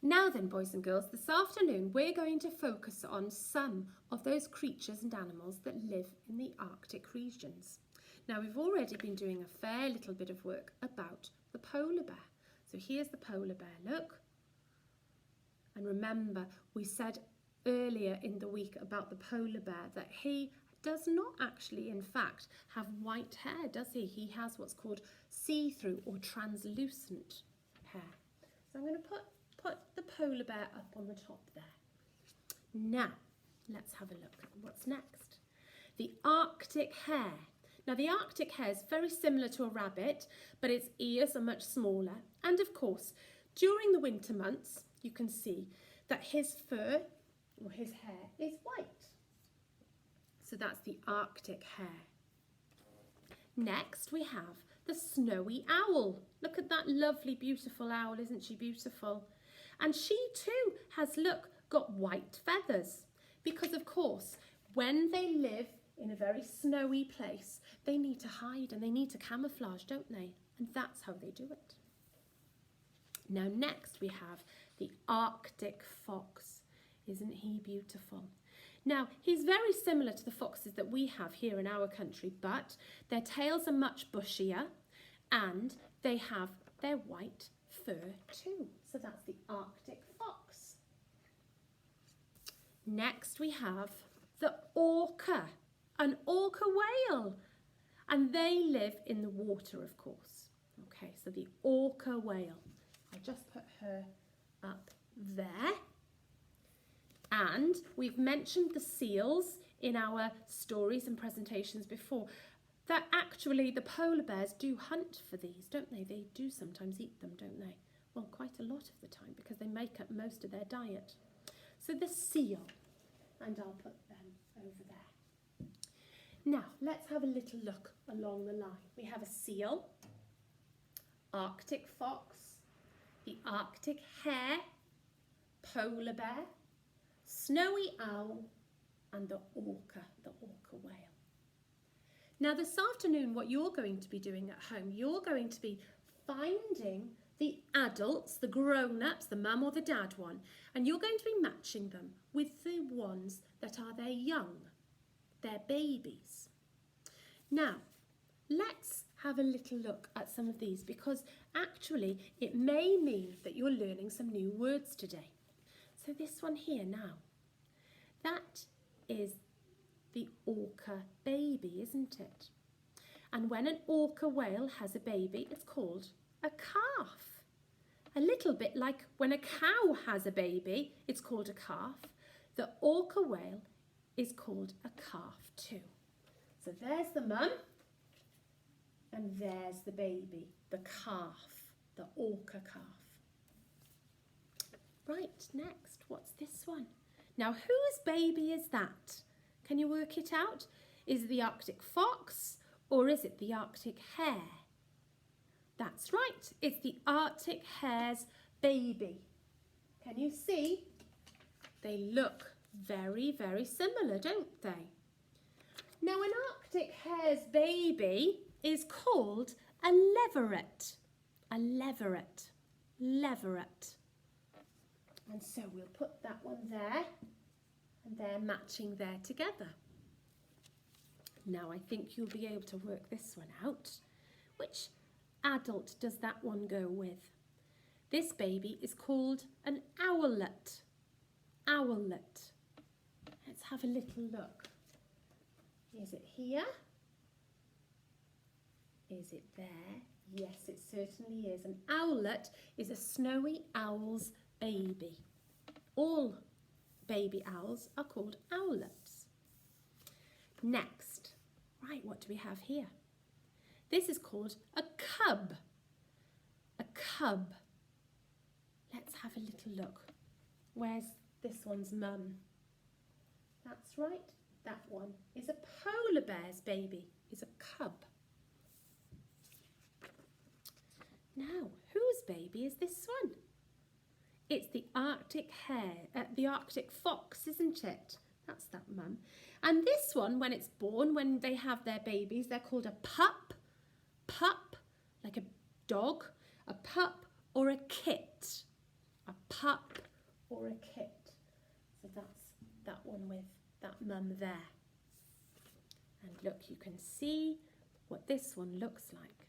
Now then, boys and girls, this afternoon we're going to focus on some of those creatures and animals that live in the Arctic regions. Now, we've already been doing a fair little bit of work about the polar bear. So here's the polar bear, look. And remember, we said earlier in the week about the polar bear that he does not actually, in fact, have white hair, does he? He has what's called see-through or translucent hair. So I'm going to put the polar bear up on the top there. Now, let's have a look at what's next. The Arctic hare. Now, the Arctic hare is very similar to a rabbit, but its ears are much smaller. And of course, during the winter months, you can see that his fur or his hair is white. So that's the Arctic hare. Next, we have the snowy owl. Look at that lovely, beautiful owl, isn't she beautiful? And she too has, look, got white feathers. Because of course, when they live in a very snowy place, they need to hide and they need to camouflage, don't they? And that's how they do it. Now next we have the Arctic fox. Isn't he beautiful? Now, he's very similar to the foxes that we have here in our country, but their tails are much bushier and they have their white fur too. So that's the Arctic fox. Next we have the orca, an orca whale. And they live in the water, of course. Okay, so the orca whale. I'll just put her up there. And we've mentioned the seals in our stories and presentations before, that actually the polar bears do hunt for these, don't they? They do sometimes eat them, don't they? Well, quite a lot of the time because they make up most of their diet. So the seal, and I'll put them over there. Now, let's have a little look along the line. We have a seal, Arctic fox, the Arctic hare, polar bear, snowy owl, and the orca whale. Now this afternoon, what you're going to be doing at home, you're going to be finding the adults, the grown-ups, the mum or the dad one, and you're going to be matching them with the ones that are their young, their babies. Now, let's have a little look at some of these because actually it may mean that you're learning some new words today. So this one here now, that is the orca baby, isn't it? And when an orca whale has a baby, it's called a calf. A little bit like when a cow has a baby, it's called a calf. The orca whale is called a calf too. So there's the mum and there's the baby, the calf, the orca calf. Right, next, what's this one? Now, whose baby is that? Can you work it out? Is it the Arctic fox or is it the Arctic hare? That's right, it's the Arctic hare's baby. Can you see? They look very, very similar, don't they? Now, an Arctic hare's baby is called a leverette. A leverette. Leverette. And so we'll put that one there, and they're matching there together. Now I think you'll be able to work this one out. Which adult does that one go with? This baby is called an owlette. Owlette. Let's have a little look. Is it here? Is it there? Yes, it certainly is. An owlette is a snowy owl's baby. All baby owls are called owlettes. Next, right, what do we have here? This is called a cub. A cub. Let's have a little look. Where's this one's mum? That's right, that one is a polar bear's baby, is a cub. Now, whose baby is this one? It's the Arctic hare, the Arctic fox, isn't it? That's that mum. And this one, when it's born, when they have their babies, they're called a pup, like a dog, a pup or a kit. A pup or a kit. So that's that one with that mum there. And look, you can see what this one looks like.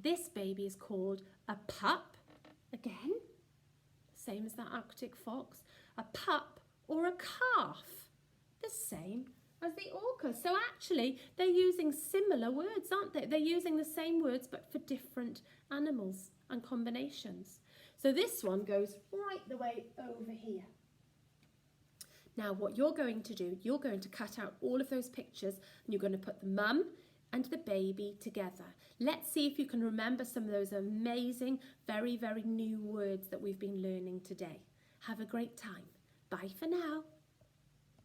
This baby is called a pup, again, same as that Arctic fox, a pup or a calf, the same as the orca. So actually they're using similar words, aren't they? They're using the same words but for different animals and combinations. So this one goes right the way over here. Now what you're going to do, you're going to cut out all of those pictures and you're going to put the mum and the baby together. Let's see if you can remember some of those amazing, very, very new words that we've been learning today. Have a great time. Bye for now.